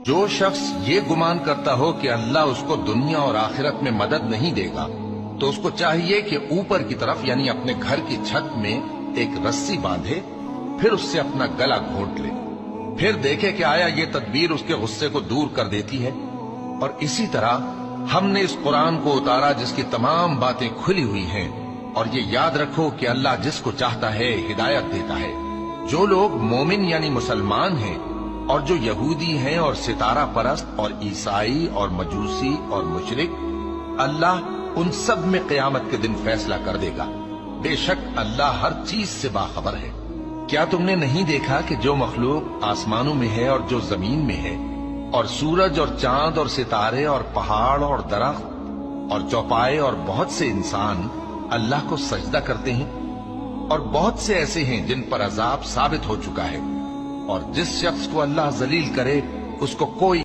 جو شخص یہ گمان کرتا ہو کہ اللہ اس کو دنیا اور آخرت میں مدد نہیں دے گا تو اس کو چاہیے کہ اوپر کی طرف یعنی اپنے گھر کی چھت میں ایک رسی باندھے، پھر اس سے اپنا گلا گھونٹ لے، پھر دیکھے کہ آیا یہ تدبیر اس کے غصے کو دور کر دیتی ہے۔ اور اسی طرح ہم نے اس قرآن کو اتارا جس کی تمام باتیں کھلی ہوئی ہیں، اور یہ یاد رکھو کہ اللہ جس کو چاہتا ہے ہدایت دیتا ہے۔ جو لوگ مومن یعنی مسلمان ہیں اور جو یہودی ہیں اور ستارہ پرست اور عیسائی اور مجوسی اور مشرک، اللہ ان سب میں قیامت کے دن فیصلہ کر دے گا۔ بے شک اللہ ہر چیز سے باخبر ہے۔ کیا تم نے نہیں دیکھا کہ جو مخلوق آسمانوں میں ہے اور جو زمین میں ہے، اور سورج اور چاند اور ستارے اور پہاڑ اور درخت اور چوپائے اور بہت سے انسان اللہ کو سجدہ کرتے ہیں، اور بہت سے ایسے ہیں جن پر عذاب ثابت ہو چکا ہے، اور جس شخص کو اللہ ذلیل کرے اس کو کوئی